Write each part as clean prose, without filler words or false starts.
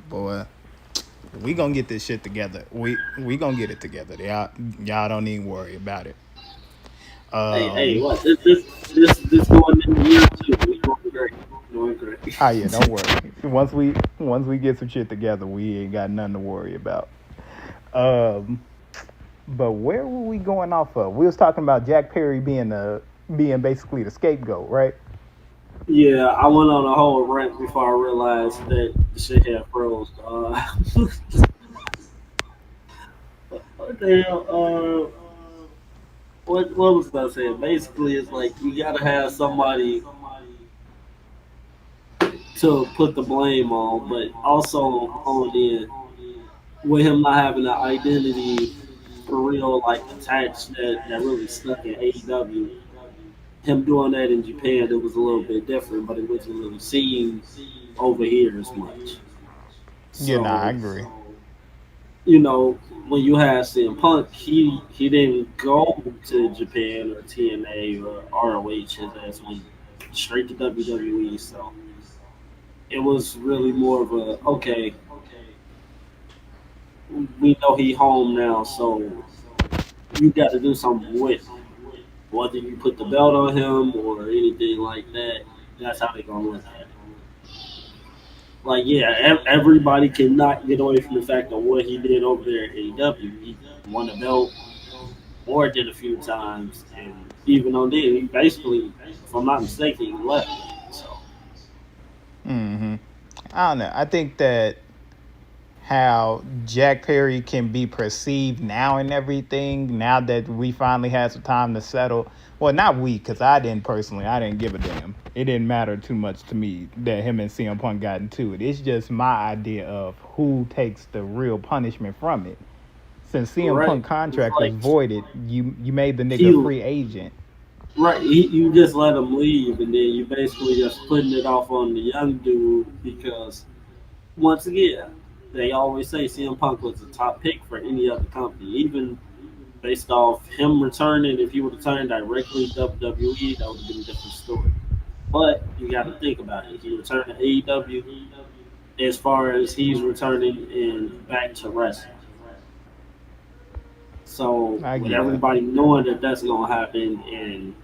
Boy, we gonna get this shit together. We gonna get it together. Y'all don't even worry about it. Hey, Um, what? This going into year two. We doing great. Doing great. yeah, don't worry. Once we get some shit together, we ain't got nothing to worry about. Um, but where were we going off of? We was talking about Jack Perry being basically the scapegoat, right? Yeah, I went on a whole rant before I realized that the shit had froze. What the hell? What was I saying? Basically, it's like you gotta have somebody to put the blame on, but also on in with him not having an identity for real, like attached that really stuck in AEW. Him doing that in Japan, it was a little bit different, but it wasn't really seen over here as much. Yeah, nah, I So, agree. when you had CM Punk, he didn't go to Japan or TNA or ROH. His ass went straight to WWE. So it was really more of a okay. We know he home now, so you got to do something with him. Whether you put the belt on him or anything like that, that's how they gonna look at it. Like, yeah, everybody cannot get away from the fact of what he did over there at AEW. He won a belt more than a few times, and even on then, he basically, if I'm not mistaken, he left. So, Hmm. I don't know. I think that how Jack Perry can be perceived now and everything, now that we finally had some time to settle. Well, not we, because I didn't personally. I didn't give a damn. It didn't matter too much to me that him and CM Punk got into it. It's just my idea of who takes the real punishment from it. Since CM right, Punk it's contract is like voided, you made the nigga a he, free agent. right, you just let him leave, and then you basically just putting it off on the young dude because once again, they always say CM Punk was the top pick for any other company, even based off him returning. If he would have turned directly to WWE, that would have been a different story. But you got to think about it. He returned to AEW as far as he's returning in back to wrestling. So I with get it. everybody knowing that that's going to happen, and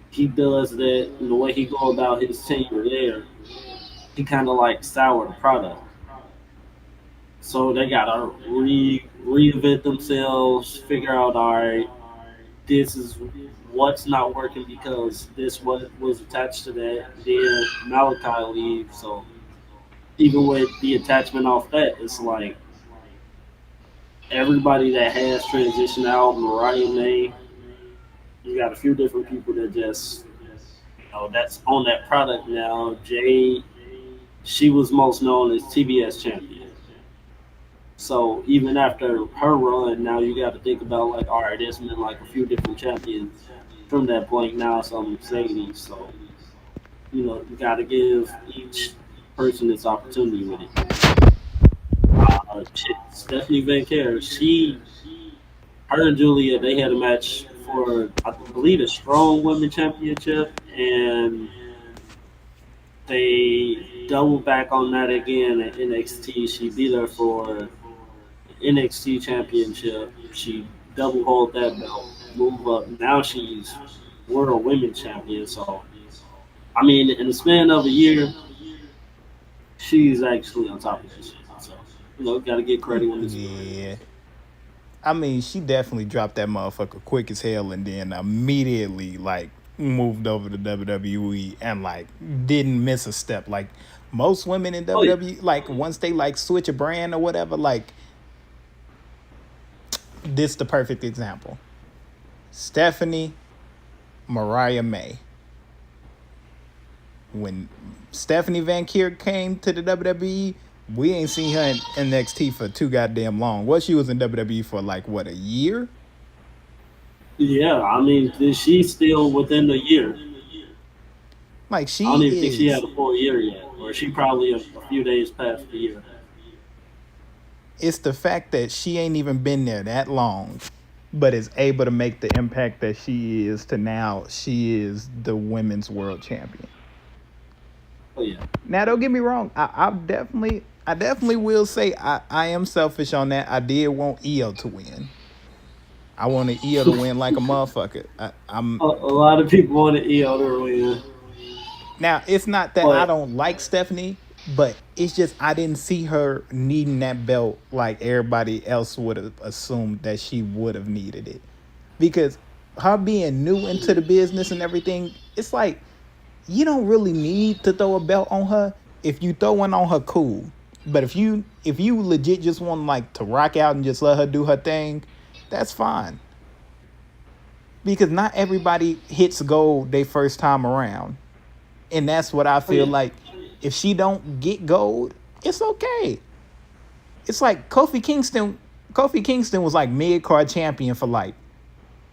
he does that, and the way he go about his tenure there, he kind of like sour the product. So they got to reinvent themselves, figure out, all right, this is what's not working because this was attached to that. Then Malachi leaves, so even with the attachment off that, it's like everybody that has transitioned out, Mariah May, you got a few different people that just that's on that product now. Jade, she was most known as TBS champion. So even after her run, now you got to think about like, all right, there's been like a few different champions from that point now. Some Mercedes, so you got to give each person its opportunity with it. Shit, Stephanie Van Care, her and Julia, they had a match for I believe a strong women championship, and they doubled back on that again at NXT. She beat her for NXT championship. She double hold that belt, move up. Now she's world women champion. So I mean, in the span of a year, she's actually on top of that shit. So got to get credit when it's due. Yeah. I mean, she definitely dropped that motherfucker quick as hell and then immediately like moved over to WWE and like didn't miss a step. Like most women in Oh yeah, WWE, like once they like switch a brand or whatever, like this the perfect example. Stephanie Mariah May. When Stephanie Van Kier came to the WWE, we ain't seen her in NXT for too goddamn long. What she was in WWE for like what a year? yeah. I mean, she's still within the year. Like I don't she even think she had is a full year yet, or she probably a few days past the year. it's the fact that she ain't even been there that long, but is able to make the impact that she is to now she is the women's world champion. Oh yeah, Now don't get me wrong, I definitely I definitely will say I am selfish on that. I did want Io to win. I wanted Io to win like a motherfucker. I'm A lot of people wanted EO to win, now. It's not that I but don't like Stephanie, but it's just I didn't see her needing that belt like everybody else would have assumed that she would have needed it. Because her being new into the business and everything, it's like you don't really need to throw a belt on her. If you throw one on her, cool. But if you legit just want like to rock out and just let her do her thing, that's fine. Because not everybody hits gold their first time around. And that's what I oh feel yeah, like. If she don't get gold, it's okay. It's like Kofi Kingston. Kofi Kingston was like mid card champion for like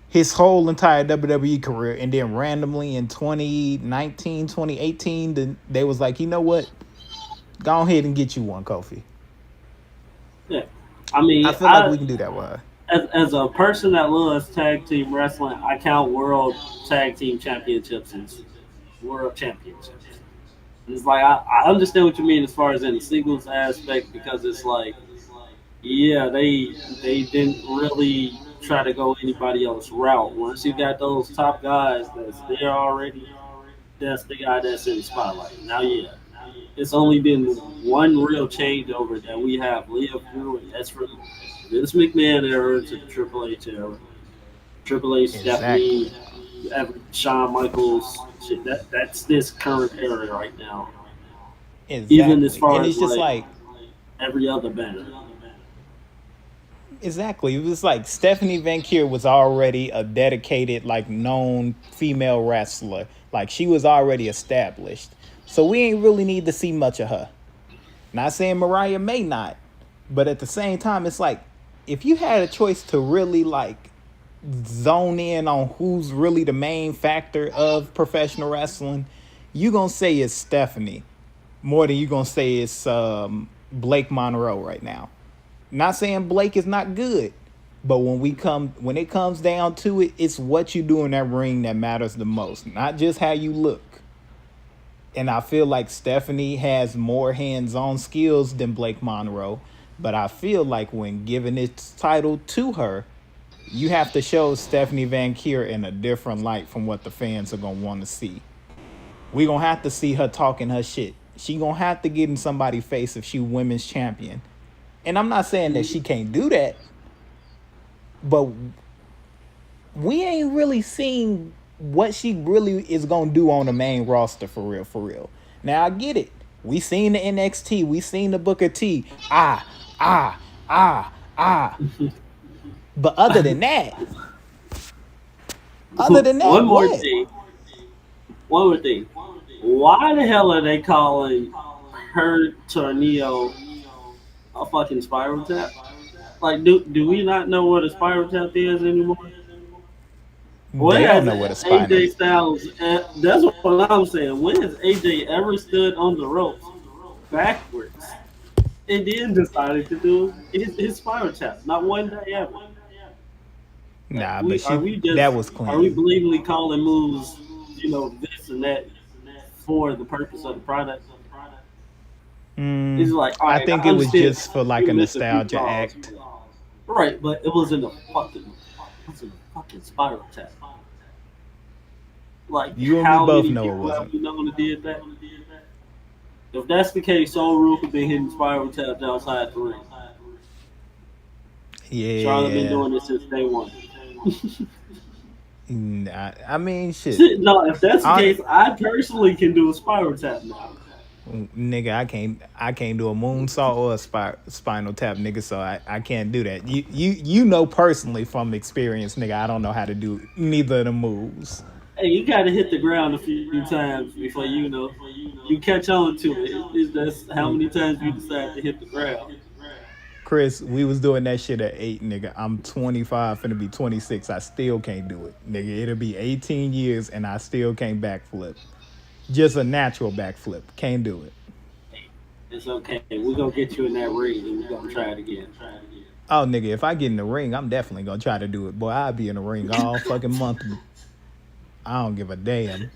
his whole entire WWE career, and then randomly in 2019, 2018, they was like, you know what? Go ahead and get you one, Kofi. yeah. I I mean, feel like we can do that with her. as a person that loves tag team wrestling, I count world tag team championships as world championships. And it's like I understand what you mean as far as in the singles aspect because it's like yeah they didn't really try to go anybody else's route. Once you got those top guys that's there already, that's the guy that's in the spotlight. Now yeah, it's only been one real changeover that we have lived through, and that's from Vince McMahon era to the Triple H era. Triple H, Exactly. Stephanie, Shawn Michaels, shit. That's this current era right now. Even as Exactly. far And as it's just like like, every other banner. exactly. It was like Stephanie Van Kier was already a dedicated, like known female wrestler. Like she was already established. So we ain't really need to see much of her. Not saying Mariah may not, but at the same time, it's like if you had a choice to really like zone in on who's really the main factor of professional wrestling, you gonna say it's Stephanie more than you gonna say it's Blake Monroe right now. Not saying Blake is not good, but when it comes down to it, it's what you do in that ring that matters the most, not just how you look. And I feel like Stephanie has more hands-on skills than Blake Monroe, but I feel like when giving its title to her, you have to show Stephanie Van Kier in a different light from what the fans are gonna want to see. We gonna have to see her talking her shit. She gonna have to get in somebody's face if she women's champion. And I'm not saying that she can't do that, but we ain't really seen what she really is gonna do on the main roster for real, for real. Now I get it. We seen the NXT, we seen the Booker T. Ah, ah, ah. But other than that, One more what? thing. One more thing. Why the hell are they calling her tornado a fucking spiral tap? Like, do we not know what a spiral tap is anymore? When They don't has know what a spinal. AJ Styles? That's what I'm saying. When has AJ ever stood on the ropes backwards and then decided to do his spiral tap? Not one day ever. Like Nah, but we are she we that just was are we clean. blatantly calling moves, this and that for the purpose of the product? It's Mm, like, all I right, I think it was understand just for like you a missed a few nostalgia calls, act. right? But it was in the fucking spiral tap. Like, You and me how both many know it people have wasn't. we known that did that? If that's the case, Soul Rule could be hitting spiral taps outside the ring. Charlotte been Yeah. doing this since day one. Nah, I mean, shit. No, if that's the I case, I personally can do a spiral tap now. nigga, I can't do a moonsault or a spinal tap, nigga. So I can't do that. You know personally from experience, nigga. I don't know how to do neither of the moves. Hey, you got to hit the ground a few times before you catch on to it. It's just how many times you decide to hit the ground. Chris, we was doing that shit at 8, nigga. I'm 25, finna be 26. I still can't do it, nigga. It'll be 18 years and I still can't backflip. Just a natural backflip. Can't do it. It's okay. We're gonna get you in that ring and we're gonna try it again. Oh, nigga, if I get in the ring, I'm definitely gonna try to do it. Boy, I'll be in the ring all fucking month. I don't give a damn.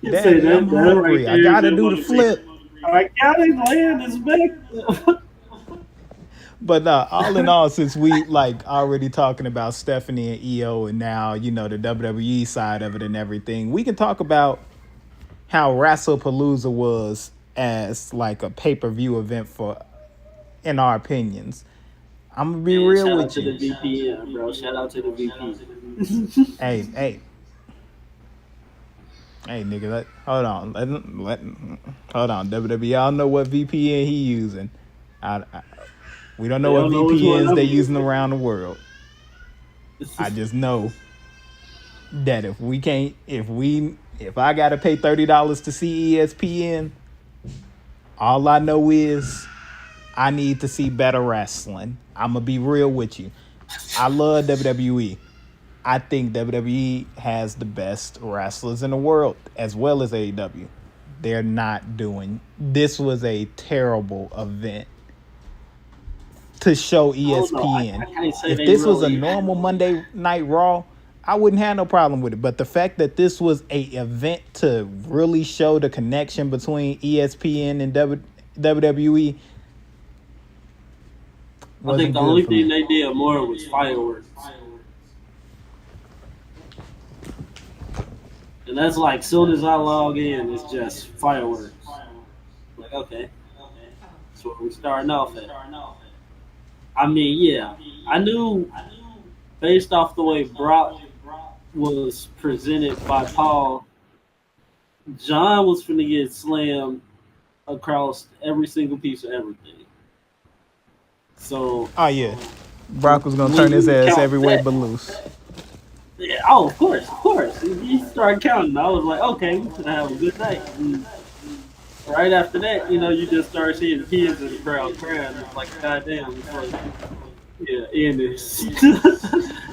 You say Daddy, I'm that right hungry. I there is gotta that do the motivation. flip. I got it, land is back. But all in all, since we like already talking about Stephanie and EO, and now the WWE side of it and everything, we can talk about how WrestlePalooza was as like a pay-per-view event for, in our opinions. I'm gonna be Man, real shout out with to the you. VPN, bro. Shout out to the VP. Hey, hey, hey, nigga, hold on, hold on. WWE, y'all know what VPN he using. I, we don't know They what don't know which one VPNs I'm they using using. around the world. I just know that if I gotta pay $30 to see ESPN, all I know is I need to see better wrestling. I'm gonna be real with you. I love WWE. I think WWE has the best wrestlers in the world, as well as AEW. They're not doing. This was a terrible event to show I don't know. I ESPN. can't say If they this was a really. normal Monday Night Raw, I wouldn't have no problem with it. But the fact that this was a event to really show the connection between ESPN and WWE I think wasn't the good only for thing me. they did more was fireworks, and that's like soon as I log in, it's just fireworks. Like okay, that's what we're starting off at. I mean, yeah, I knew based off the way Brock was presented by Paul, John was finna get slammed across every single piece of everything. So Oh yeah, Brock was gonna turn when his you ass count every way that, but loose. yeah, oh, of course, of course. You start counting. I was like, okay, we're gonna have a good night. And right after that, you just start seeing kids in the crowd crying. It's like, goddamn, it's like, yeah, in this.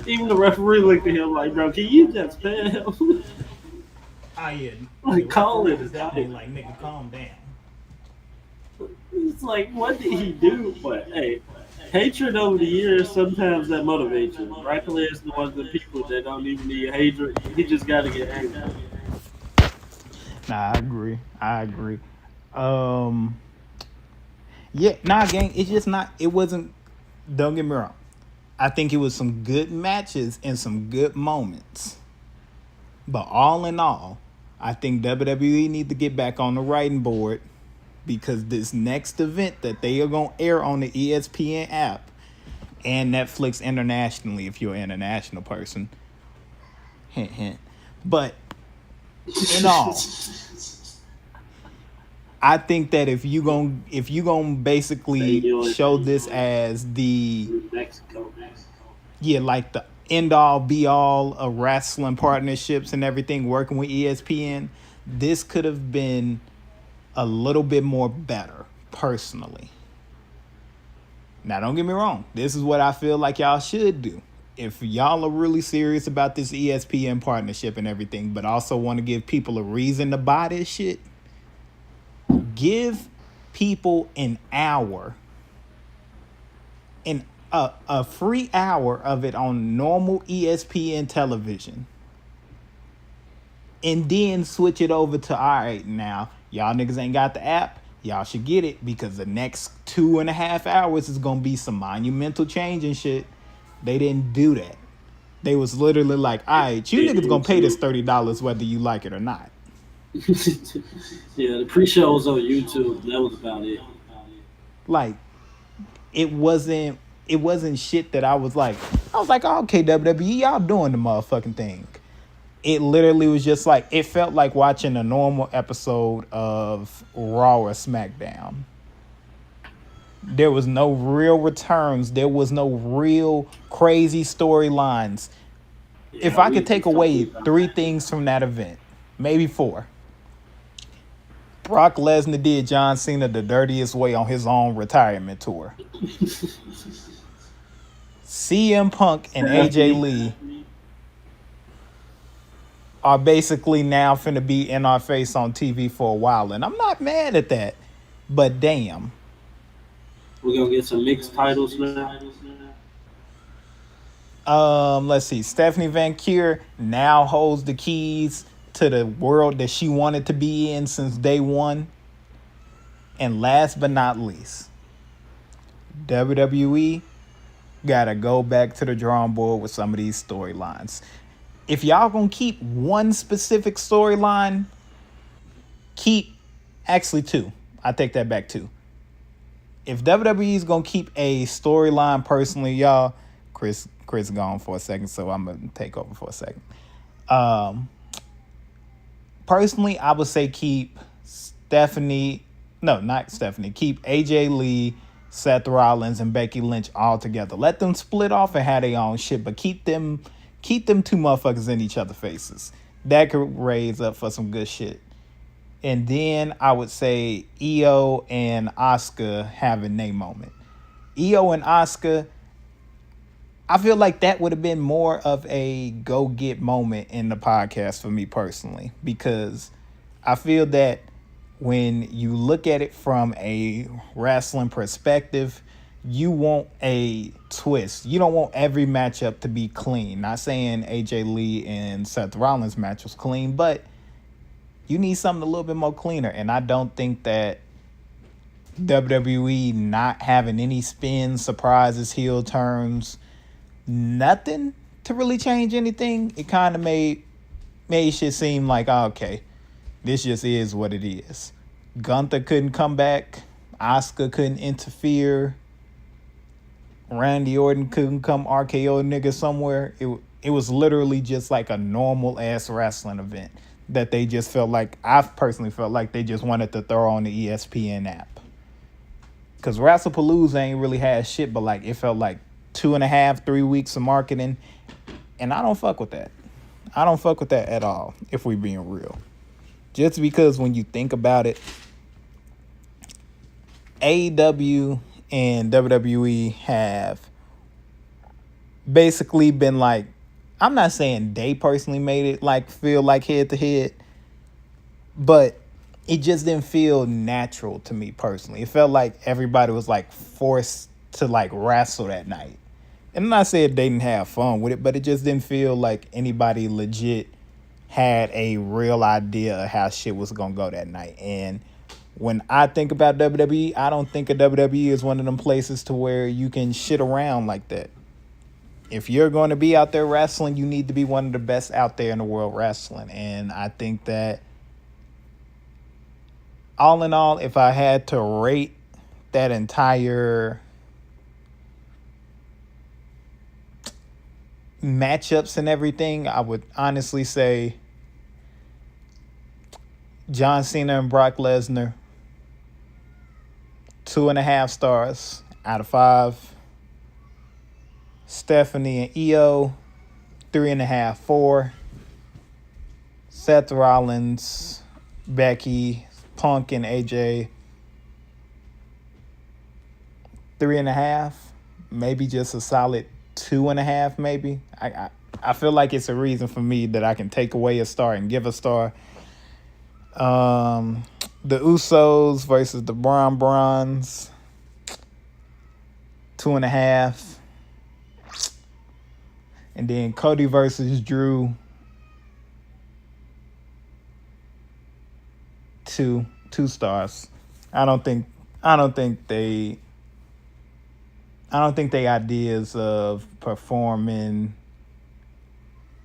Even the referee looked at him like, bro, can you just pay him? Oh yeah, the Like, call referee it was a definitely night. like, nigga, calm down. It's like, what did he do? But hey, hatred over the years sometimes that motivates you. Brock Lesnar one of the people that don't even need hatred. He just got to get angry. Nah, I agree. I agree. Um, yeah, nah, gang. It's just not. It wasn't. Don't get me wrong. I think it was some good matches and some good moments. But all in all, I think WWE need to get back on the writing board because this next event that they are gonna air on the ESPN app and Netflix internationally, if you're an international person, hint hint. But in all, I think that if you gonna Say basically show this as the, New Mexico. yeah, like the end all be all of wrestling partnerships and everything working with ESPN, this could have been a little bit more better personally. Now don't get me wrong, this is what I feel like y'all should do. If y'all are really serious about this ESPN partnership and everything, but also want to give people a reason to buy this shit, give people an hour, an a free hour of it on normal ESPN television, and then switch it over to, all right, now y'all niggas ain't got the app. Y'all should get it because the next 2.5 hours is gonna be some monumental change and shit. They didn't do that. They was literally like, all right, you niggas gonna pay this $30 whether you like it or not. Yeah, the pre-show was on YouTube. That was about it. Like, it wasn't shit that I was like, oh, okay, WWE, y'all doing the motherfucking thing. It literally was just like, it felt like watching a normal episode of Raw or SmackDown. There was no real returns. There was no real crazy storylines. If Yeah, I we could was take just talking away about three that. things from that event, maybe four. Brock Lesnar did John Cena the dirtiest way on his own retirement tour. CM Punk and AJ Stephanie, Lee are basically now finna be in our face on TV for a while, and I'm not mad at that. But damn, we're gonna get some mixed titles now. let's see. Stephanie Van Kier now holds the keys to the world that she wanted to be in since day one. And last but not least, WWE gotta go back to the drawing board with some of these storylines. If y'all gonna keep one specific storyline, keep actually two. I take that back too. If WWE is gonna keep a storyline, personally, y'all, Chris gone for a second, so I'm gonna take over for a second. Um, Personally, I would say keep Stephanie. No, not Stephanie. Keep AJ Lee, Seth Rollins, and Becky Lynch all together. Let them split off and have their own shit, but keep them two motherfuckers in each other's faces. That could raise up for some good shit. And then I would say Io and Asuka having their moment. Io and Asuka, I feel like that would have been more of a go get moment in the podcast for me personally, because I feel that when you look at it from a wrestling perspective, you want a twist. You don't want every matchup to be clean. Not saying AJ Lee and Seth Rollins match was clean, but you need something a little bit more cleaner. And I don't think that WWE not having any spins, surprises, heel turns, nothing to really change anything, it kind of made shit seem like, oh, okay, this just is what it is. Gunther couldn't come back. Asuka couldn't interfere. Randy Orton couldn't come RKO nigga somewhere. It was literally just like a normal ass wrestling event that they just felt like, I've personally felt like they just wanted to throw on the ESPN app. Because WrestlePalooza ain't really had shit, but like it felt like 2.5, 3 weeks of marketing. And I don't fuck with that. I don't fuck with that at all, if we being real. Just because when you think about it, AEW and WWE have basically been like, I'm not saying they personally made it like feel like head to head, but it just didn't feel natural to me personally. It felt like everybody was like forced to like wrestle that night. And I'm not saying they didn't have fun with it, but it just didn't feel like anybody legit had a real idea of how shit was gonna go that night. And when I think about WWE, I don't think of WWE as one of them places to where you can shit around like that. If you're going to be out there wrestling, you need to be one of the best out there in the world wrestling. And I think that all in all, if I had to rate that entire matchups and everything, I would honestly say John Cena and Brock Lesnar, 2.5 stars out of 5. Stephanie and Io, 3.5, 4. Seth Rollins, Becky, Punk, and AJ, 3.5. Maybe just a solid 2.5. Maybe. I feel like it's a reason for me that I can take away a star and give a star. The Usos versus the Brawns, 2.5. And then Cody versus Drew, 2 stars. I don't think they ideas of performing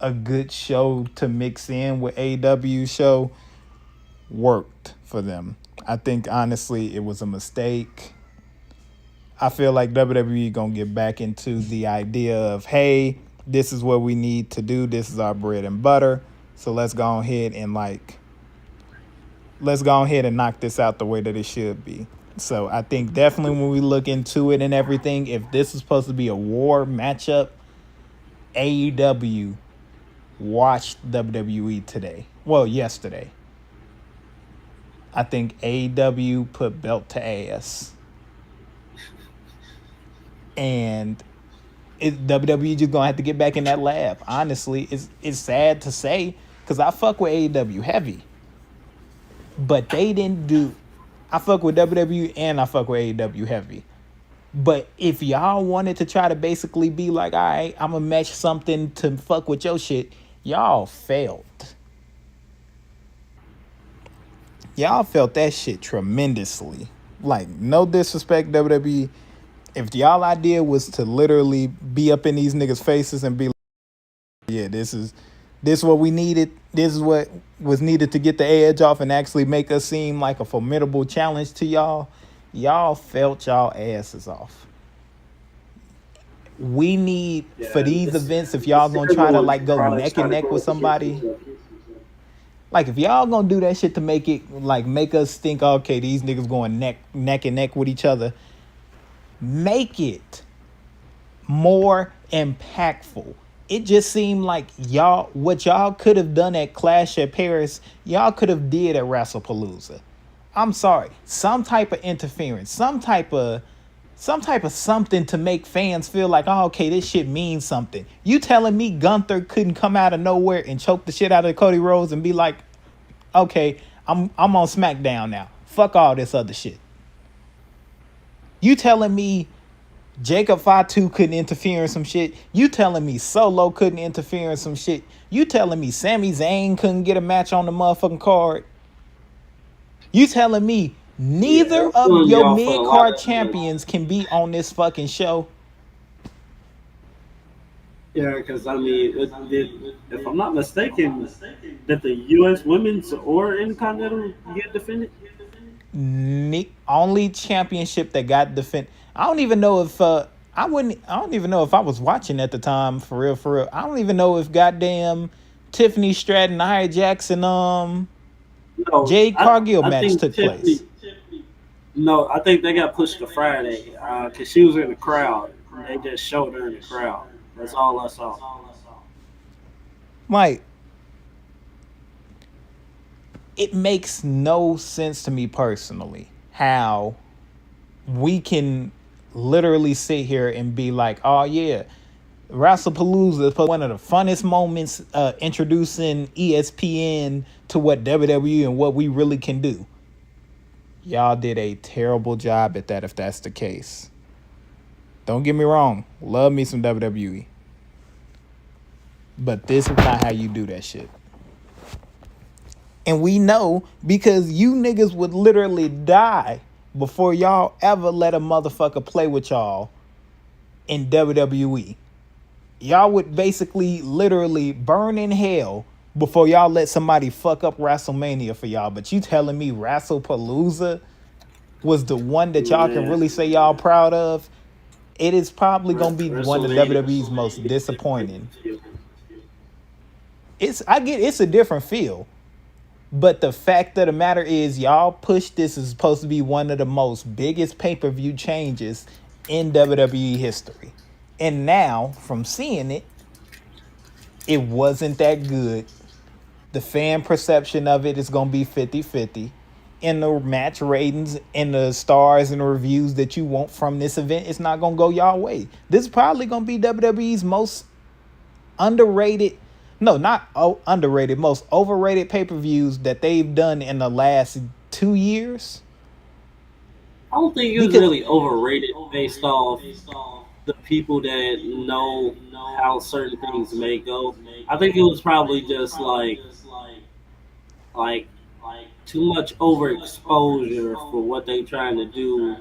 a good show to mix in with AEW show worked for them. I think honestly it was a mistake. I feel like WWE gonna get back into the idea of, hey, this is what we need to do. This is our bread and butter. So let's go ahead and knock this out the way that it should be. So I think definitely when we look into it and everything, if this is supposed to be a war matchup, AEW watched WWE today. Well, yesterday. I think AEW put belt to ass. And WWE just gonna have to get back in that lab. Honestly, it's sad to say because I fuck with AEW heavy, but they didn't do. I fuck with WWE and I fuck with AEW heavy. But if y'all wanted to try to basically be like, all right, I'm gonna match something to fuck with your shit, y'all failed. Y'all felt that shit tremendously. Like, no disrespect, WWE. If y'all idea was to literally be up in these niggas' faces and be like, yeah, this what we needed. This is what was needed to get the edge off and actually make us seem like a formidable challenge to y'all. Y'all felt y'all asses off. We need for these events, if y'all gonna try to like go neck and neck with somebody, like if y'all gonna do that shit to make it like make us think, okay, these niggas going neck and neck with each other, make it more impactful. It just seemed like what y'all could have done at Clash at Paris, y'all could have did at WrestlePalooza. I'm sorry, some type of interference, some type of something to make fans feel like, oh, okay, this shit means something. You telling me Gunther couldn't come out of nowhere and choke the shit out of Cody Rhodes and be like, okay, I'm on SmackDown now. Fuck all this other shit. You telling me Jacob Fatu couldn't interfere in some shit? You telling me Solo couldn't interfere in some shit? You telling me Sami Zayn couldn't get a match on the motherfucking card? You telling me neither of your mid-card champions can be on this fucking show? Yeah, because I mean, if I'm not mistaken, did the U.S. Women's or Intercontinental get defended? Only championship that got defended. I don't even know if I don't even know if I was watching at the time, for real. I don't even know if goddamn Tiffany Stratton, Nia Jackson, Jade Cargill match took place. No, I think they got pushed to Friday because she was in the crowd. They just showed her in the crowd. That's all I saw. Like, it makes no sense to me personally how we can literally sit here and be like, oh yeah, WrestlePalooza is one of the funnest moments introducing ESPN to what WWE and what we really can do. Y'all did a terrible job at that if that's the case. Don't get me wrong. Love me some WWE. But this is not how you do that shit. And we know because you niggas would literally die before y'all ever let a motherfucker play with y'all in WWE. Y'all would basically literally burn in hell before y'all let somebody fuck up WrestleMania for y'all. But you telling me WrestlePalooza was the one that y'all can really say y'all proud of? It is probably going to be one of WWE's most disappointing. It's a different feel. But the fact of the matter is, y'all pushed this as supposed to be one of the most biggest pay-per-view changes in WWE history. And now, from seeing it, it wasn't that good. The fan perception of it is going to be 50-50. And the match ratings and the stars and the reviews that you want from this event, it's not going to go y'all way. This is probably going to be WWE's most underrated, no, not underrated, most overrated pay-per-views that they've done in the last 2 years. I don't think it was really overrated based off the people that know how certain things may go. I think it was probably just like too much overexposure for what they trying to do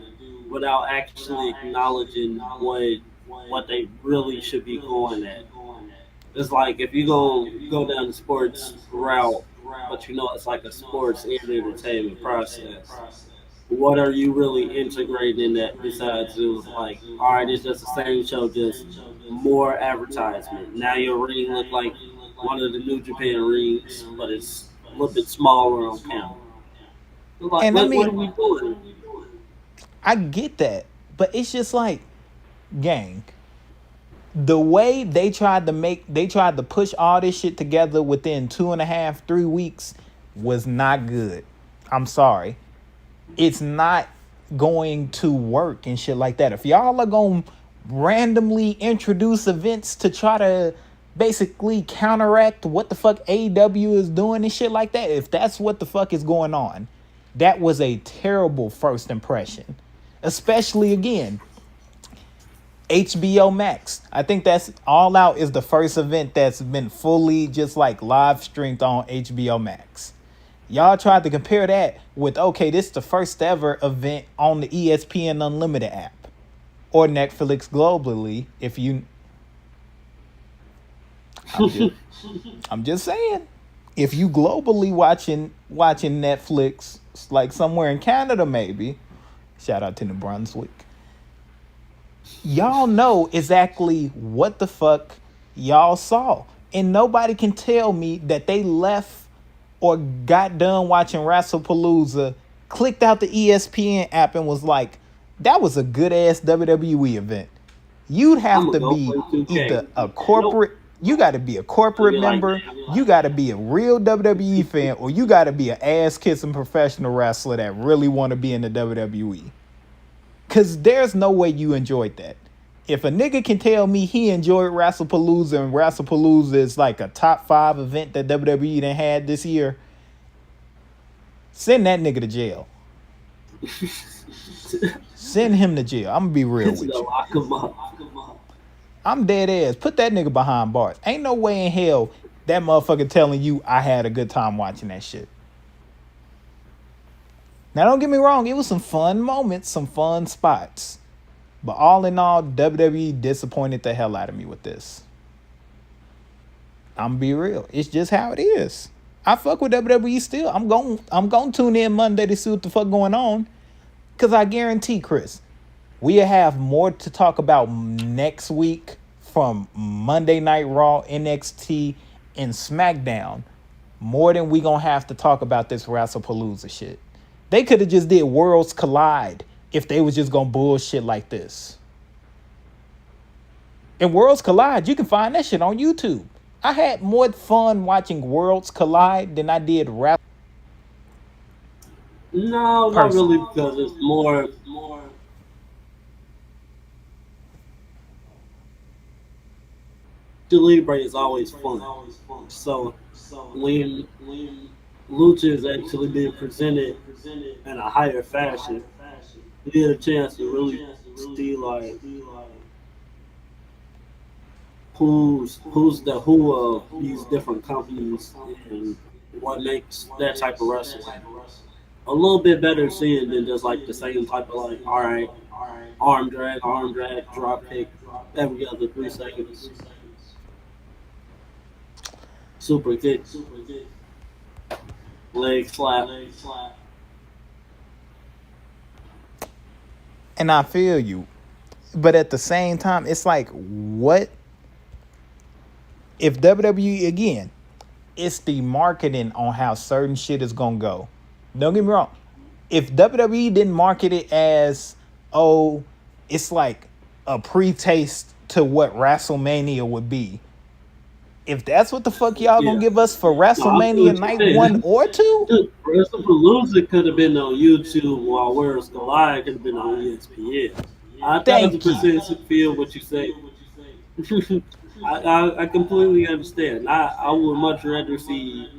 without actually acknowledging what they really should be going at. It's like if you go down the sports route, but you know it's like a sports and entertainment process. What are you really integrating in that besides it was like, all right, it's just the same show, just more advertisement. Now your ring look like one of the New Japan rings, but it's a little bit smaller on camera. Like, and what are we doing? I get that, but it's just like, gang, the way they tried to push all this shit together within 2.5, 3 weeks was not good. I'm sorry. It's not going to work and shit like that. If y'all are going to randomly introduce events to try to basically counteract what the fuck AEW is doing and shit like that, if that's what the fuck is going on, that was a terrible first impression. Especially, again, HBO Max. I think that's All Out is the first event that's been fully just like live streamed on HBO Max. Y'all tried to compare that with, okay, this is the first ever event on the ESPN Unlimited app or Netflix globally. If you, I'm just saying, if you globally watching Netflix, like somewhere in Canada, maybe. Shout out to New Brunswick. Y'all know exactly what the fuck y'all saw, and nobody can tell me that they left or got done watching WrestlePalooza, clicked out the ESPN app, and was like, "That was a good ass WWE event." You'd have I'm to gonna go be play 2K. either a Nope. corporate, you got to be a corporate Be like member, that. you got to be a real WWE fan, or you got to be an ass kissing professional wrestler that really want to be in the WWE. Cause there's no way you enjoyed that. If a nigga can tell me he enjoyed WrestlePalooza and WrestlePalooza is like a top 5 event that WWE done had this year, send that nigga to jail. Send him to jail. I'm gonna be real It's with gonna you. lock him up. I'm dead ass. Put that nigga behind bars. Ain't no way in hell that motherfucker telling you I had a good time watching that shit. Now don't get me wrong, it was some fun moments, some fun spots. But all in all, WWE disappointed the hell out of me with this. I'm be real. It's just how it is. I fuck with WWE still. I'm going to tune in Monday to see what the fuck going on. Cause I guarantee, Chris, we'll have more to talk about next week from Monday Night Raw, NXT, and SmackDown. More than we gonna have to talk about this WrestlePalooza shit. They could have just did Worlds Collide if they was just gonna bullshit like this. And Worlds Collide, you can find that shit on YouTube. I had more fun watching Worlds Collide than I did rap. No, not really, because it's more. Libre is always fun. So when Lucha is actually being presented in a higher fashion, you get a chance to really see like who's the who of these different companies and what makes that type of wrestling a little bit better seeing than just like the same type of like, all right, arm drag, drop kick every other 3 seconds, super kick, leg slap. And I feel you. But at the same time, it's like, what if WWE, again, it's the marketing on how certain shit is gonna go. Don't get me wrong. If WWE didn't market it as, oh, it's like a pre-taste to what WrestleMania would be. If that's what the fuck y'all gonna give us for WrestleMania night 1 or 2, WrestlePalooza could have been on YouTube while Worlds Collide could have been on ESPN. I 1,000% feel what you say. I completely understand. I would much rather see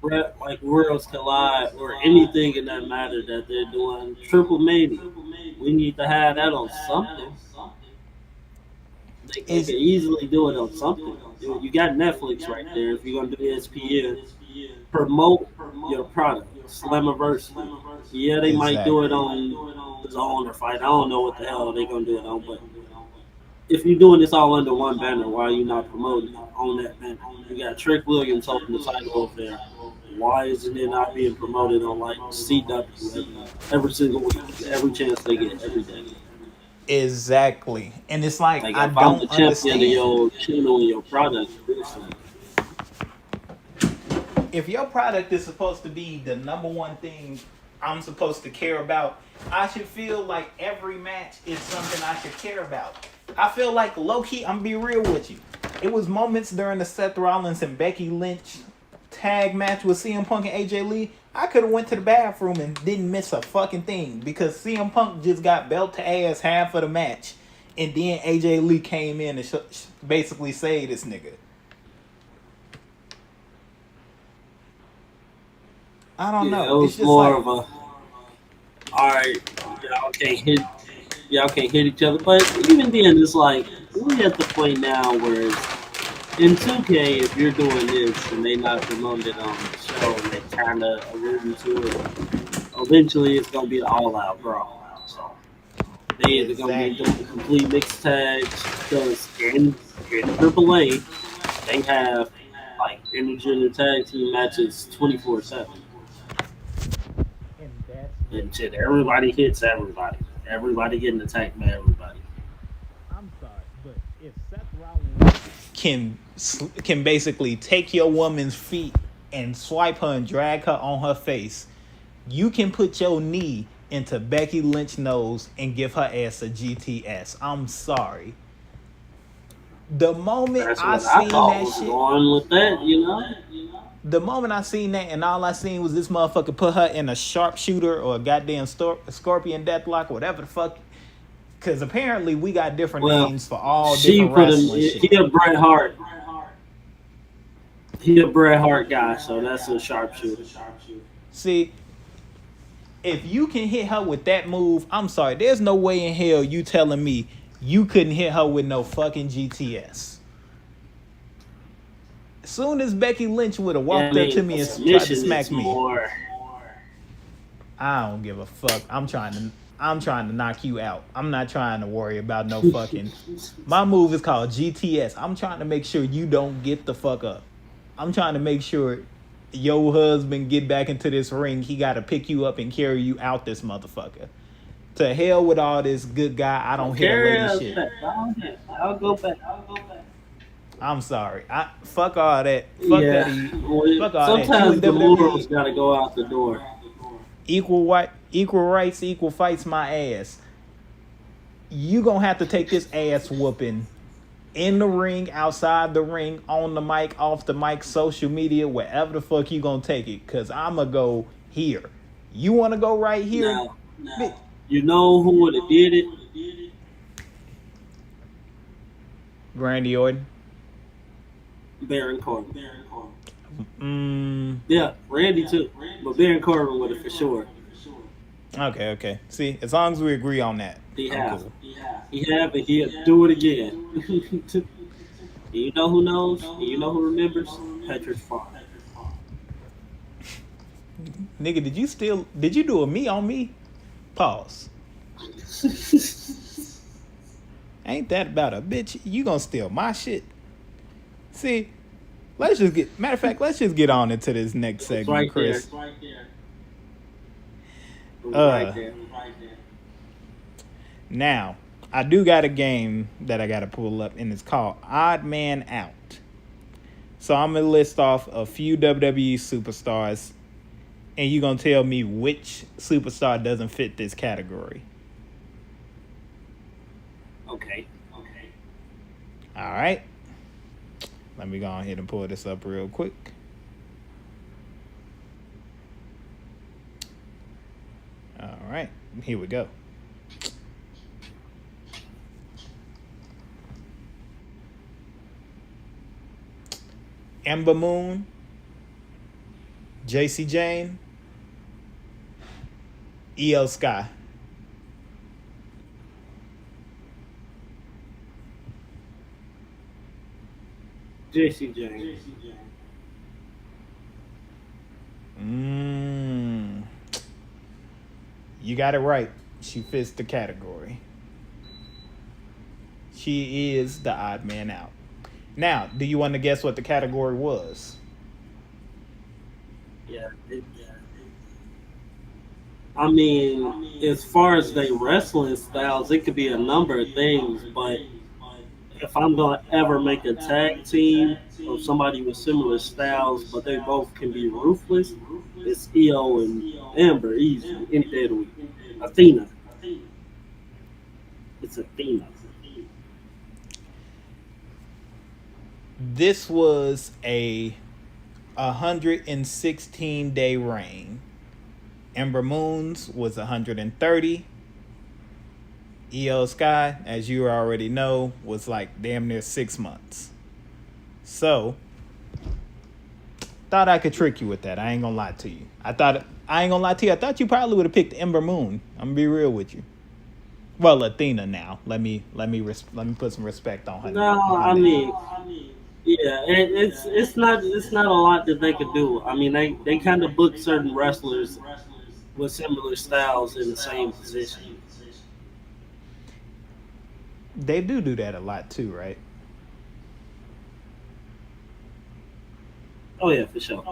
like Worlds Collide or anything in that matter that they're doing. Triple Mania. We need to have that on something. They can easily do it on something. You got Netflix right there. If you're gonna do ESPN, promote your product. Slammiversary. Yeah, they might do it on Zone or Fight. I don't know what the hell they're gonna do it on, but if you're doing this all under one banner, why are you not promoting it on that banner? You got Trick Williams holding the title over there. Why isn't it not being promoted on like CW every single week, every chance they get, every day? Exactly. And it's like I if don't I'm the understand. champion of your channel and your product. If your product is supposed to be the number one thing I'm supposed to care about, I should feel like every match is something I should care about. I feel like low-key, I'm be real with you. It was moments during the Seth Rollins and Becky Lynch tag match with CM Punk and AJ Lee. I could have went to the bathroom and didn't miss a fucking thing because CM Punk just got belt to ass half of the match, and then AJ Lee came in and basically saved this nigga. I don't know. It was just more like, of a, all right, y'all can't hit each other. But even then, it's like we're at the point now where in 2K, if you're doing this and they not promoting it on the show, and they kind of alluding to it. Eventually, it's gonna be an all-out brawl. So they either gonna be Exactly. doing complete mixed tags because in AAA they have like intergender tag team matches 24/7, And that's the and shit. Everybody hits everybody. Everybody getting attacked by everybody. I'm sorry, but if Seth Rollins can basically take your woman's feet and swipe her and drag her on her face, you can put your knee into Becky Lynch's nose and give her ass a GTS. I'm sorry. The moment That's I what I seen thought that was shit, going with that, you know. the moment I seen that and all I seen was this motherfucker put her in a sharpshooter or a goddamn scorpion deathlock or whatever the fuck. Because apparently we got different Well, names for all she different put him. wrestling shit. He a Bret Hart. He a Bret Hart guy, so that's a sharpshooter. See, if you can hit her with that move, I'm sorry, there's no way in hell you telling me you couldn't hit her with no fucking GTS. As soon as Becky Lynch would have Yeah, I walked up to mean, me a and tried to submission smack is me, more. I don't give a fuck. I'm trying to knock you out. I'm not trying to worry about no fucking. My move is called GTS. I'm trying to make sure you don't get the fuck up. I'm trying to make sure your husband get back into this ring. He got to pick you up and carry you out this motherfucker. To hell with all this good guy. I don't hit a Carry lady us shit. back. I'll go back. I'm sorry. Fuck all that. Fuck Yeah. that. Well, Fuck all that. You sometimes in the morals WWE. got to go out the door. Equal rights, equal fights. My ass. You gonna have to take this ass whooping in the ring, outside the ring, on the mic, off the mic, social media, wherever the fuck you gonna take it. Cause I'ma go here. You wanna go right here? Now, you know who would have did it? Randy Orton. Baron Corbin. Mm, Yeah, Randy too, but Baron Corbin would have for sure. okay. See, as long as we agree on that, He I'm have. cool. He have, and he'll do it again. And you know who knows? And you know who remembers? Patrick Farr. Nigga, did you do a me on me? Pause. Ain't that about a bitch? You gonna steal my shit? See, let's just get on into this next segment, Right there. Chris. Right Uh, there. Now, I do got a game that I gotta pull up, and it's called Odd Man Out. So I'm gonna list off a few WWE superstars, and you're gonna tell me which superstar doesn't fit this category. Okay. All right. Let me go ahead and pull this up real quick. All right. Here we go. Ember Moon, JC Jane, EO Sky. JC James. You got it right. She fits the category. She is the odd man out. Now, do you want to guess what the category was? Yeah. I mean, as far as they wrestling styles, it could be a number of things, but if I'm gonna ever make a tag team of somebody with similar styles, but they both can be ruthless, it's EO and Amber, easy, any day of the week. Athena. It's Athena. This was a 116-day reign. Ember Moon's was 130. EO Sky, as you already know, was like damn near 6 months. So, thought I could trick you with that. I ain't gonna lie to you. I thought you probably would have picked Ember Moon. I'm gonna be real with you. Well, Athena now. Let me put some respect on her. No, on her I name. mean, Yeah, it's not a lot that they could do. I mean, they kind of book certain wrestlers with similar styles in the same position. They do that a lot too, right? Oh yeah, for sure.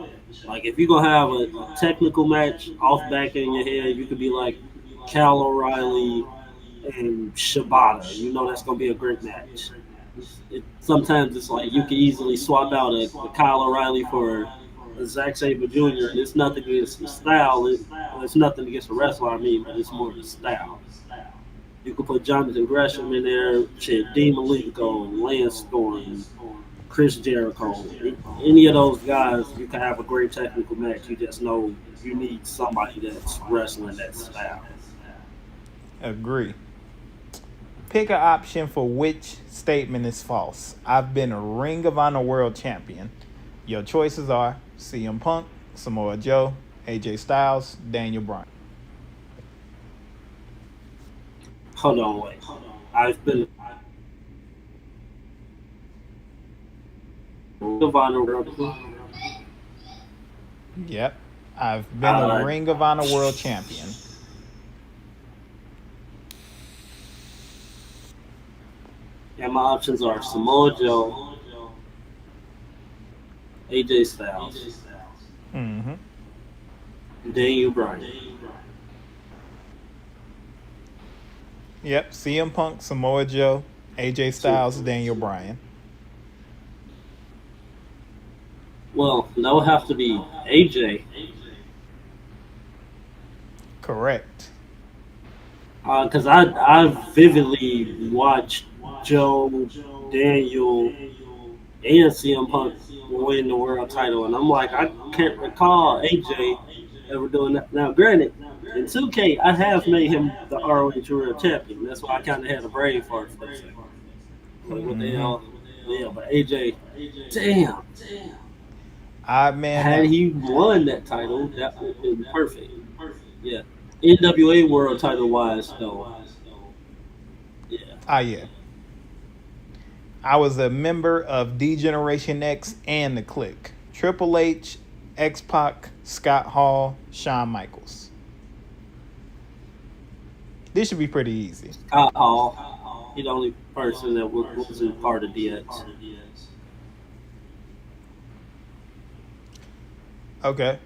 Like if you're gonna have a technical match off back in your head, you could be like Cal O'Reilly and Shibata. You know that's gonna be a great match. Sometimes it's like you can easily swap out a Kyle O'Reilly for a Zack Sabre Jr. And it's nothing against the style. It's nothing against the wrestler, I mean, but it's more the style. You could put Jonathan Gresham in there, shit, Dean Malenko, Lance Storm, Chris Jericho. Any of those guys, you can have a great technical match. You just know you need somebody that's wrestling that style. Agree. Pick an option for which statement is false. I've been a Ring of Honor World Champion. Your choices are CM Punk, Samoa Joe, AJ Styles, Daniel Bryan. Hold on, wait. I've been Nirvana World. Yep. I've been a Uh, Ring of Honor World Champion. and my options are Samoa Joe, AJ Styles, Mm-hmm. Daniel Bryan. Yep. CM Punk, Samoa Joe, AJ Styles, Daniel Bryan. Well, that would have to be AJ, Correct. because I vividly watched Joe, Daniel, and CM Punk win the world title, and I'm like, I can't recall AJ ever doing that. Now, granted, in 2K, I have made him the ROH World Champion. That's why I kind of had a brain fart for a second. Like, what the Mm-hmm. hell? Yeah, but AJ, damn. Odd man Had out. he won that title, that would have been perfect. Yeah. NWA World Title wise, though. Yeah. Ah, yeah. I was a member of D Generation X and the Click. Triple H, X Pac, Scott Hall, Shawn Michaels. This should be pretty easy. Scott Hall. He's the only person that wasn't part of DX. Okay.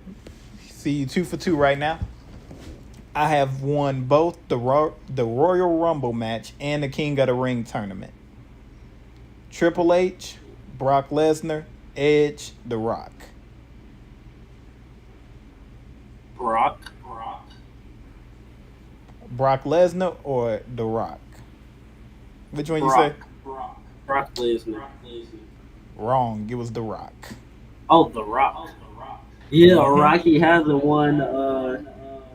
See you 2 for 2 right now. I have won both the Royal Rumble match and the King of the Ring tournament. Triple H, Brock Lesnar, Edge, The Rock. Brock. Brock Lesnar or The Rock? Which one you say? Brock. Brock Lesnar. Wrong. It was The Rock. Oh, The Rock. Yeah, Mm-hmm. Rocky hasn't won.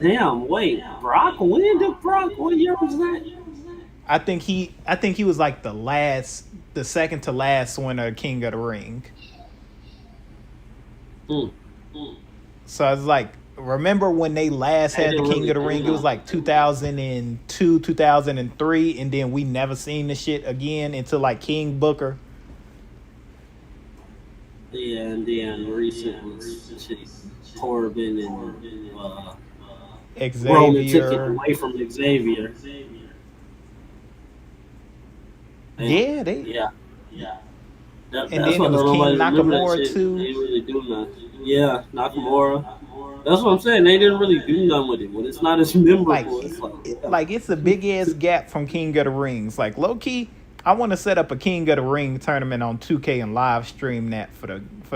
Damn, wait. Brock? When did Brock? What year was that? I think he was like the second to last winner of King of the Ring. Hmm. So it's like, remember when they last They had the didn't King really of the do Ring? It was like nothing. 2002, 2003, and then we never seen the shit again until like King Booker. Yeah, and then recent was shit, Corbin and Roman took it Xavier. away from Xavier. Damn. Yeah, they Yeah. and That's then why it was nobody King remember that Nakamura shit. They too. didn't really do nothing. Yeah, Nakamura. That's what I'm saying. They didn't really do nothing with it. When it's not as Like, memorable, it's like, yeah. like it's a big ass gap from King of the Rings. Like low key, I want to set up a King of the Ring tournament on 2K and live stream that for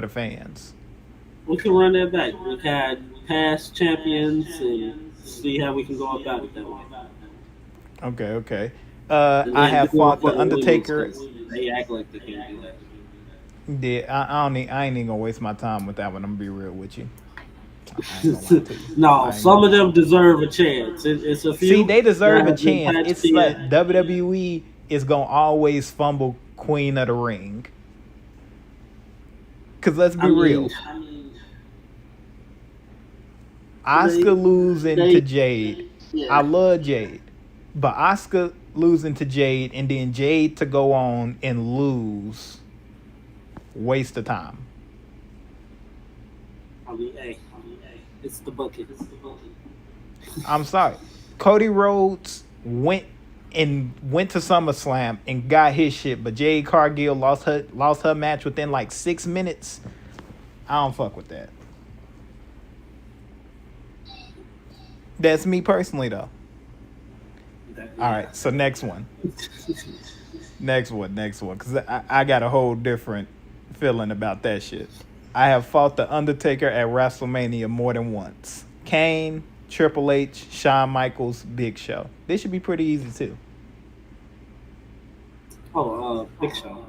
the fans. We can run that back. We've had past champions and see how we can go about it that way. Okay, okay. And I then have do it fought for the the women's Undertaker. because they act like they can't do that. Yeah, I ain't even gonna waste my time with that one. I'm gonna be real with you. I ain't gonna lie to you. No, I ain't some gonna. of them deserve a chance. It's a See, few they that deserve a have been chance. patched It's like in. WWE is gonna always fumble Queen of the Ring. Cause let's I be mean, real, they, Oscar losing to they, Jade. I yeah. love Jade, but Oscar losing to Jade and then Jade to go on and lose Waste of time. Hey, it's the bucket. I'm sorry. Cody Rhodes went to SummerSlam and got his shit, but Jade Cargill lost her match within like 6 minutes. I don't fuck with that. That's me personally though. All right, so next one. Next one, because I got a whole different feeling about that shit. I have fought The Undertaker at WrestleMania more than once. Kane, Triple H, Shawn Michaels, Big Show. This should be pretty easy too. Big Show.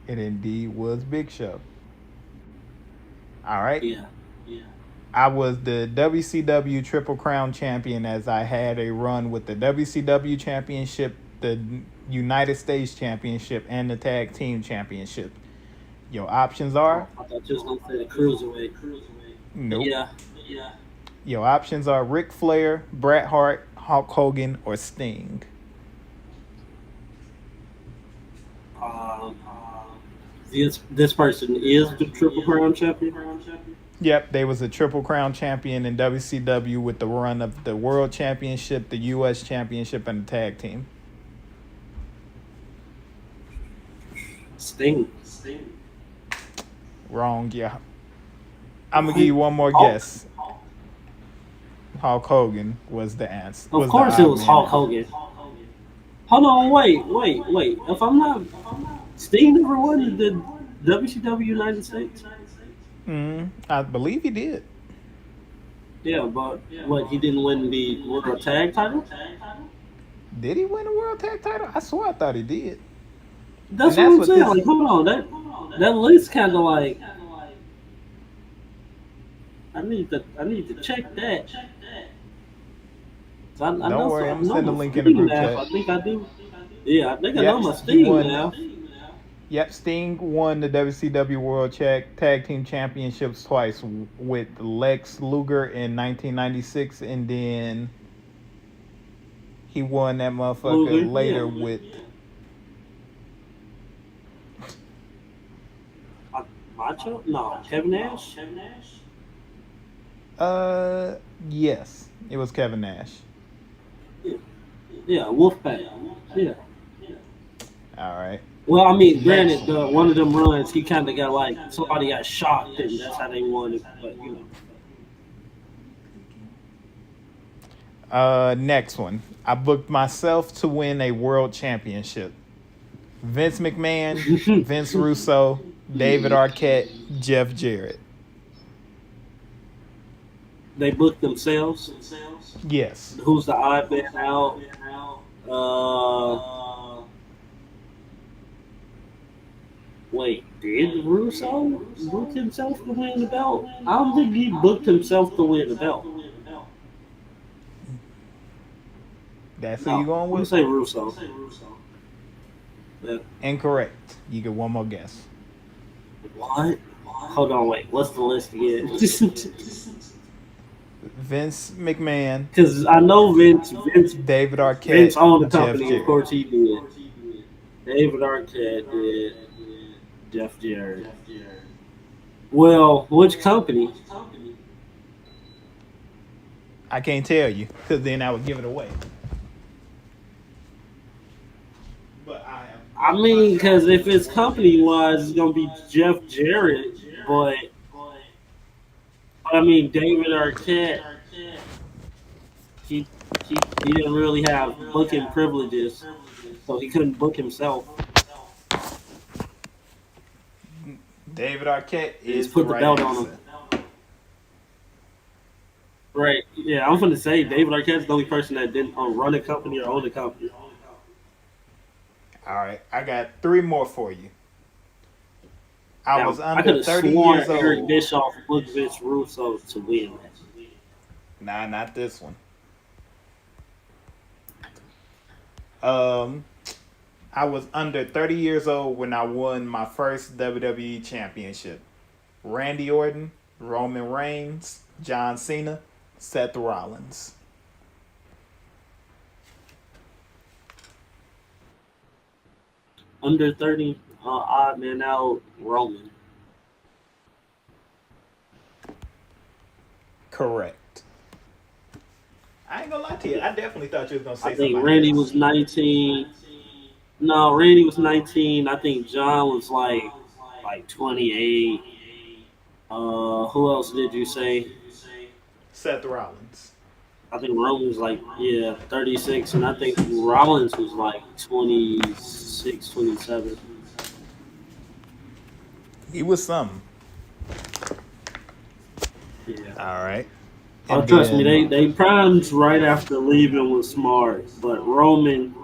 It indeed was Big Show. All right. Yeah. I was the WCW Triple Crown champion as I had a run with the WCW Championship, the United States Championship, and the Tag Team Championship. Your options are... I thought you was going to say the Cruiserweight. Nope. Yeah. Your options are Ric Flair, Bret Hart, Hulk Hogan, or Sting. This person is the Triple Crown champion? Yep, they was a Triple Crown champion in WCW with the run of the World Championship, the U.S. Championship, and the Tag Team. Sting. Wrong, yeah. I'm going to give you one more guess. Hulk Hogan was the answer. Of course it was Hulk Hogan. Hold on, wait. If I'm not... Sting never won the WCW United States? I believe he did. Yeah, but what, he didn't win the World Tag title? Did he win the World Tag title? I swear I thought he did. That's what I'm saying. Like, hold on, that list kind of like... I need to check that. Don't worry, I'm sending a link in the group chat. I think I do. Yeah, I think I know my Sting now. Yep, Sting won the WCW World Tag Team Championships twice with Lex Luger in 1996, and then he won that motherfucker later with... Macho? No, Kevin Nash? Yes, it was Kevin Nash. Yeah, Wolfpack. Yeah. All right. Well, I mean, granted, one of them runs, he kind of got like, somebody got shocked, and that's how they won it, but you know. Next one. I booked myself to win a world championship. Vince McMahon, Vince Russo, David Arquette, Jeff Jarrett. They booked themselves? Yes. Who's the odd man out? Wait, did Russo book himself to win the belt? I don't think he booked himself to win the belt. That's who you going with? I'm say Russo. Yeah. Incorrect. You get one more guess. What? Hold on, wait. What's the list again? Vince McMahon. Because I know Vince. David Arquette. Vince owned the company. Jeff of course he did. David Arquette did. Jeff Jarrett. Well, which company? I can't tell you, because then I would give it away. But I mean, because if it's company-wise, it's going to be Jeff Jarrett, but I mean, David Arquette, he didn't really have booking privileges, so he couldn't book himself. David Arquette is put the belt on him. Right. Yeah, I'm going to say David Arquette's the only person that didn't run a company or own a company. All right. I got 3 more for you. I was under I 30 years old. Eric Bischoff booked Vince Russo to win. Nah, not this one. I was under 30 years old when I won my first WWE Championship. Randy Orton, Roman Reigns, John Cena, Seth Rollins. under 30 odd man out Roman. Correct. I ain't gonna lie to you. I definitely thought you was gonna I say think somebody Randy else. was 19. No, Randy was 19. I think John was like 28. Who else did you say? Seth Rollins. I think Roman was like, yeah, 36, and I think Rollins was like 26, 27. He was something. Yeah. All right. Oh, And trust me, then they primed right after leaving was smart, but Roman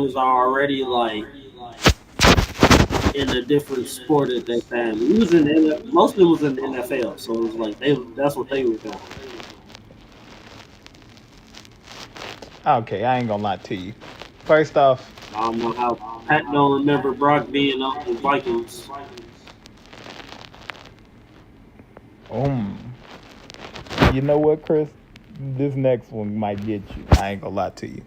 was already like in a different sport at that time. He was in most of them was in the NFL, so it was like that's what they were doing. okay, I ain't gonna lie to you. First off, I don't know how Pat don't remember Brock being on the Vikings. um, you know what, Chris? This next one might get you. I ain't gonna lie to you.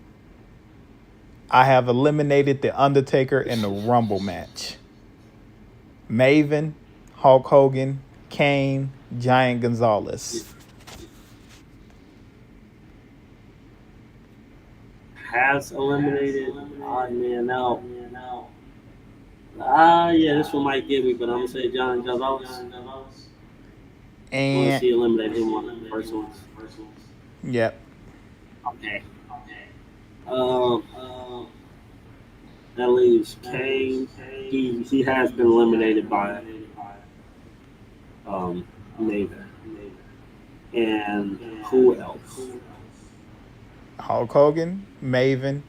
I have eliminated the Undertaker in the Rumble match. Maven, Hulk Hogan, Kane, Giant Gonzalez. Has eliminated odd man out. Yeah, this one might get me, but I'm gonna say John Gonzalez. Unless And he eliminated him on the first ones. yep, Okay. Um, that leaves Kane. He has been eliminated by Maven. And who else? Hulk Hogan, Maven,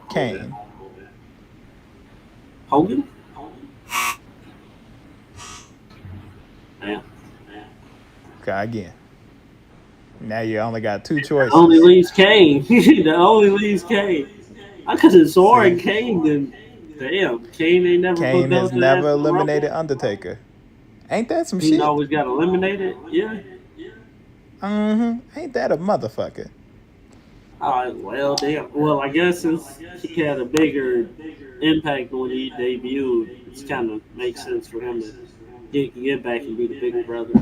Hogan. Kane. Hogan? Yeah. Okay, again. Now you only got two choices. Only leaves Kane. That only leaves Kane. I could have sworn See, Kane. Then, damn, Kane ain't never put Kane has belt to that never for the eliminated Rumble. Undertaker. Ain't that some He shit? always got eliminated. Yeah. Ain't that a motherfucker? All right. Well, damn. Well, I guess since he had a bigger impact when he debuted, it's kind of makes sense for him to get back and be the bigger brother.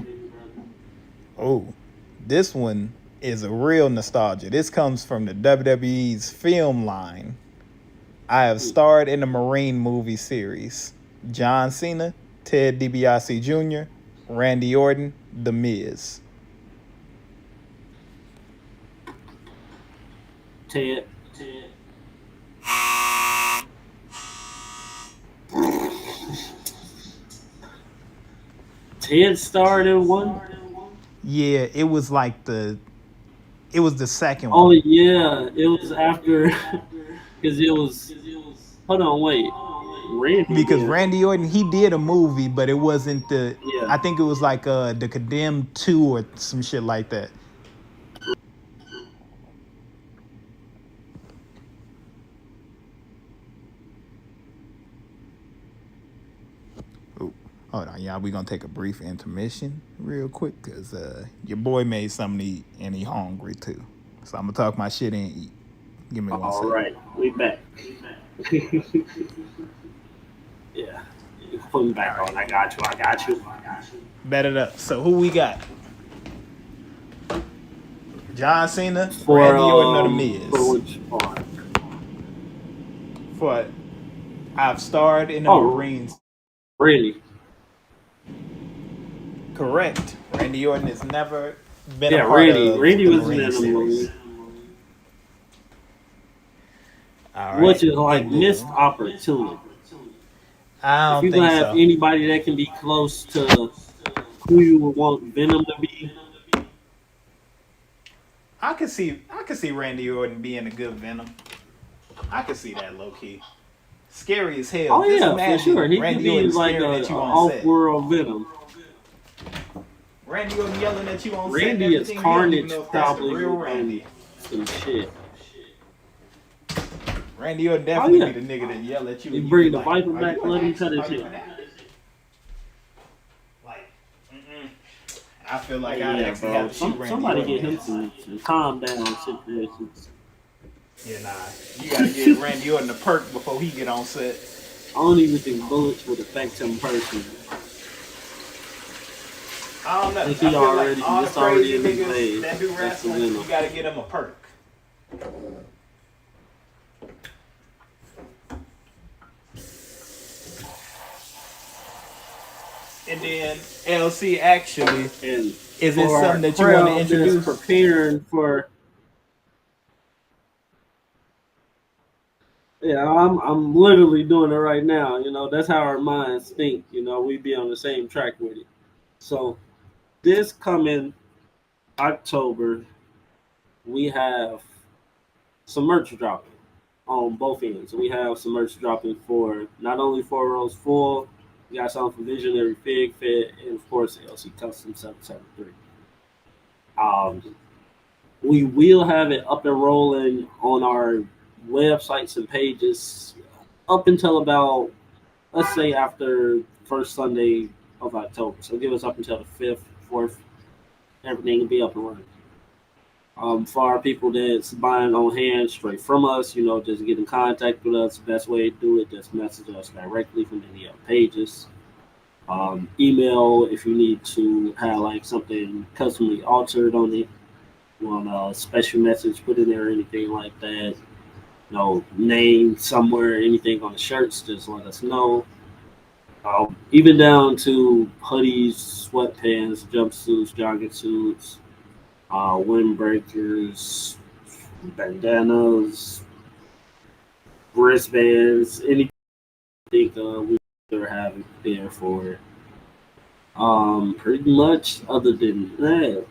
Oh, this one is a real nostalgia. This comes from the WWE's film line. I have starred in the Marine movie series. John Cena, Ted DiBiase Jr., Randy Orton, The Miz. Ted. Ted starred in one. Yeah, it was like it was the second Oh one. yeah, it was after because it was. Hold on, wait. Randy Because did. Randy Orton, he did a movie, but it wasn't Yeah. I think it was like the Condemned 2 or some shit like that. Ooh, hold on, y'all. We gonna take a brief intermission real quick because your boy made something to eat and he hungry too. So I'm gonna talk my shit and eat. Give me one All second. right, we back. Yeah, you put me back on. I got you. I got you. Bet it up. So who we got? John Cena, For Randy Orton, or The for Miz? which part? For I've starred in the Oh, Marines. really? Correct. Randy Orton has never been a Yeah, part Randy. of Randy the wasn't Marine in the series. movie, All which right. is like And missed then opportunity. I If don't you're gonna think have so. anybody that can be close to who you would want Venom to be, I could see Randy Orton being a good Venom. I could see that low key. Scary as hell. oh Just yeah, for sure. imagine He could Randy be Orton like staring a at you on set. off-world Venom. Randy Orton yelling at you on set and Randy is everything. You don't even Carnage know if that's the probably real moving Randy. some shit. Randy Orton Oh definitely yeah, be the nigga that yell at you you and you be bring the like, Viper "Are back, you an let him actor? cut his Are you shit. an actor?" Like, I feel Oh like I'd yeah, actually bro. have to shoot Randy Somebody Orton get him ass. some calm down situations. Yeah, nah. You gotta get Randy Orton a perk before he get on set. I don't even think bullets would affect him personally. I don't know. I think I feel like all the it's already crazy in his niggas veins. that do That's the wrestling, winner. you gotta get them a perk. And then LC actually, And is it for our something that you want to crowd that's introduce? preparing for, yeah, I'm literally doing it right now. You know, that's how our minds think. You know, we be on the same track with it. So this coming October, we have some merch dropping on both ends. We have some merch dropping for not only Four Rows Full, we got something for Visionary Fig Fit, and of course LC Custom 773. Um, we will have it up and rolling on our websites and pages up until about, let's say, after first Sunday of October. So give us up until the 5th, 4th, everything will be up and running. For our people that's buying on hand straight from us, you know, just get in contact with us. Best way to do it, just message us directly from any of our pages. Email if you need to have like something customly altered on it. You want a special message put in there or anything like that. No name somewhere, anything on the shirts, just let us know. Even down to hoodies, sweatpants, jumpsuits, jogging suits, windbreakers, bandanas, wristbands, anything we are having there for it. Pretty much. Other than that,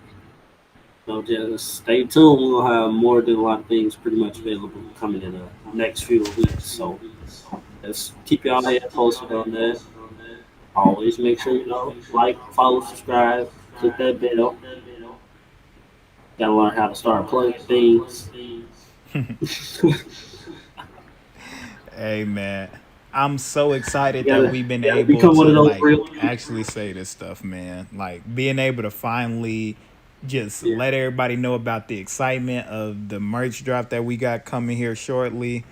just stay tuned. We'll have more than a lot of things pretty much available coming in the next few weeks. So just keep y'all head posted on that. Always make sure like, follow, subscribe, click that bell. Gotta learn how to start plugging things. Hey man, I'm so excited that gotta we've been gotta able become one to of those like real people. actually say this stuff, man. Like being able to finally just Yeah. let everybody know about the excitement of the merch drop that we got coming here shortly.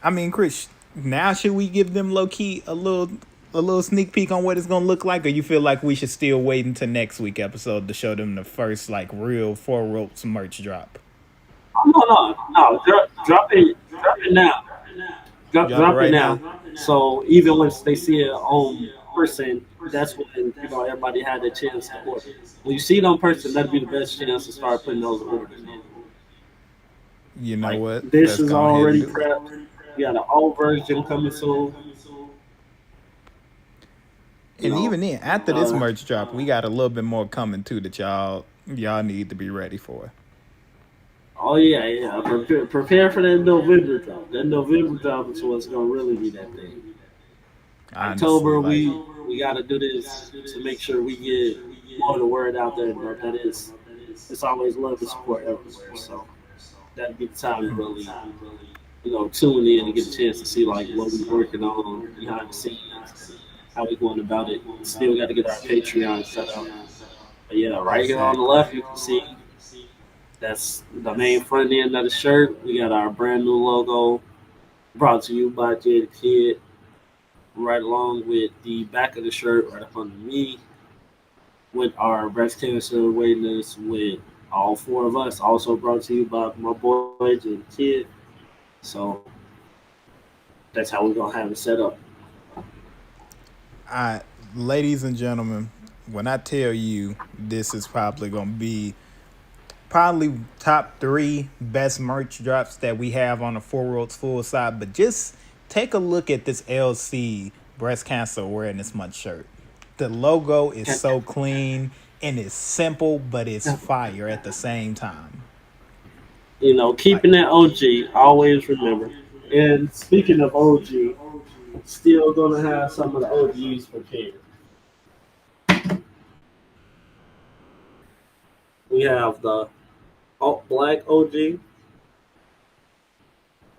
I mean, Chris, now should we give them low key a little sneak peek on what it's gonna look like, or you feel like we should still wait until next week episode to show them the first like real Four Ropes merch drop? Oh, no. Drop it now. Drop it Drop it right now. now. So even once they see it on person, that's when everybody had a chance to order. When you see it on person, that'd be the best chance to start putting those orders in. You know Like what? this Let's is go ahead and already do it. prepped. We got an old version coming soon. You And know, even then, after this uh, merch drop, we got a little bit more coming too that y'all need to be ready for. oh yeah. Prepare for that November drop. That November drop is what's gonna really be that thing. Honestly, October, like we got to do this to make sure we get more of the word out there. But that is, it's always love and support everywhere. So that'd be the time to really, tune in and get a chance to see like what we're working on behind the scenes, how we going about it. Still got to get our Patreon set up. But yeah, right here on the exactly. left, you can see that's the main front end of the shirt. We got our brand new logo brought to you by Jada Kid, right along with the back of the shirt right up under me with our breast cancer awareness with all four of us. Also brought to you by my boy and kid. So that's how we're gonna have it set up. I, ladies and gentlemen, when I tell you this is probably top three best merch drops that we have on the Four Worlds Full side, but just take a look at this LC Breast Cancer Awareness Month shirt. The logo is And, so clean and it's simple, but it's fire at the same time. Like, keeping that OG, always remember. And speaking of OG, still gonna have some of the OGs prepared. We have the black OG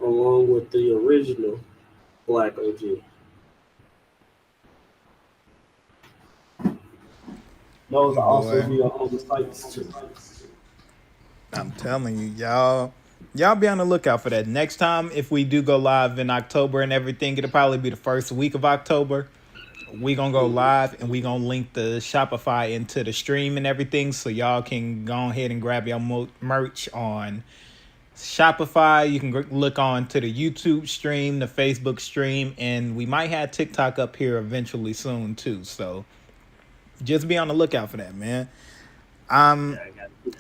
along with the original black OG. Those will also be on the sites too. I'm telling you, y'all be on the lookout for that. Next time, if we do go live in October and everything, it'll probably be the first week of October. We gonna go live and we gonna link the Shopify into the stream and everything, so y'all can go ahead and grab your merch on Shopify. You can look on to the YouTube stream, the Facebook stream, and we might have TikTok up here eventually soon too. So just be on the lookout for that, man. I'm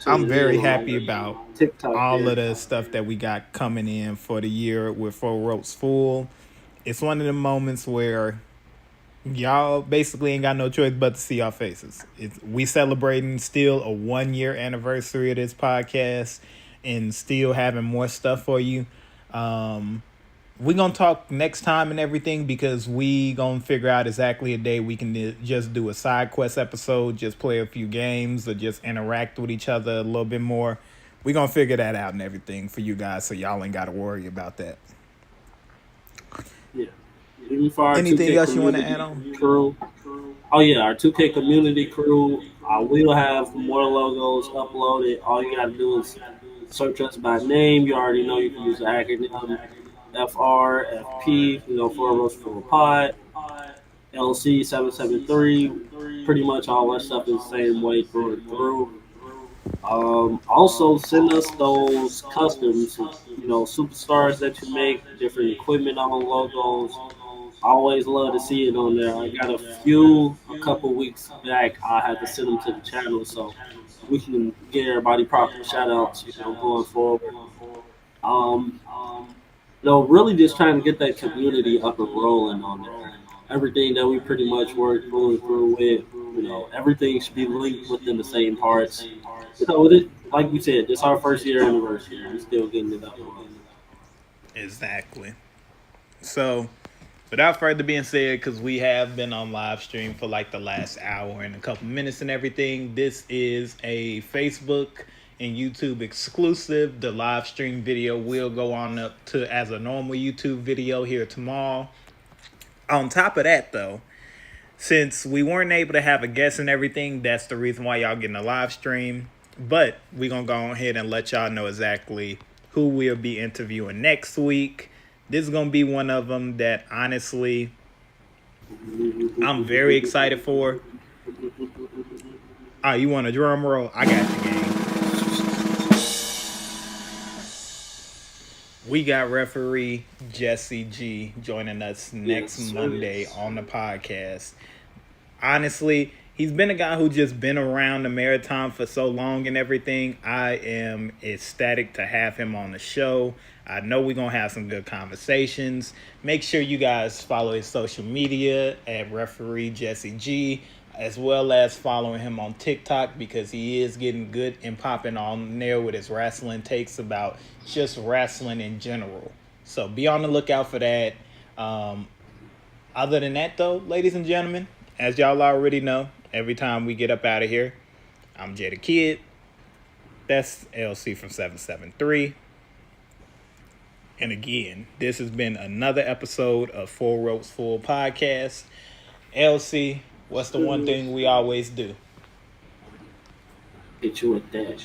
very happy about TikTok all there. of the stuff that we got coming in for the year with Four Ropes Full. It's one of the moments where y'all basically ain't got no choice but to see our faces. We celebrating still a 1 year anniversary of this podcast and still having more stuff for you. We gonna talk next time and everything, because we gonna figure out exactly a day we can just do a side quest episode, just play a few games or just interact with each other a little bit more. We gonna figure that out and everything for you guys, so y'all ain't gotta worry about that. Yeah. Even for our Anything 2K else you want to community add on? crew. Oh yeah, our 2K community crew. We'll have more logos uploaded. All you gotta do is search us by name. You already know you can use the acronym FRFP. Four Rows for a Pod. LC 773. Pretty much all our stuff is the same way through and through. Also, send us those customs, superstars that you make, different equipment on logos. I always love to see it on there. I got a couple weeks back. I had to send them to the channel so we can get everybody proper shout outs, going forward. Um, really just trying to get that community up and rolling on there. Everything that we pretty much work through and through with, everything should be linked within the same parts. With it, like you said, this our first year anniversary. We're still getting it up and running. Exactly. So, without further being said, because we have been on live stream for like the last hour and a couple minutes and everything, this is a Facebook and YouTube exclusive. The live stream video will go on up to as a normal YouTube video here tomorrow. On top of that, though, since we weren't able to have a guest and everything, that's the reason why y'all getting a live stream. But we're going to go ahead and let y'all know exactly who we'll be interviewing next week. This is going to be one of them that, honestly, I'm very excited for. Oh, you want a drum roll? I got the game. We got referee Jesse G joining us next Monday on the podcast. Honestly, he's been a guy who just been around the marathon for so long and everything. I am ecstatic to have him on the show. I know we're going to have some good conversations. Make sure you guys follow his social media at referee Jesse G, as well as following him on TikTok, because he is getting good and popping on there with his wrestling takes about just wrestling in general. So be on the lookout for that. Other than that, though, ladies and gentlemen, as y'all already know, every time we get up out of here, I'm Jay the Kid. That's LC from 773. And again, this has been another episode of Four Ropes Full Podcast. LC, what's the one thing we always do? Hit you with that.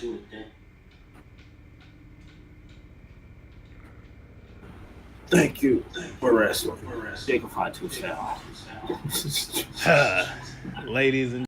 Thank you for wrestling. Jacob 527. Ladies and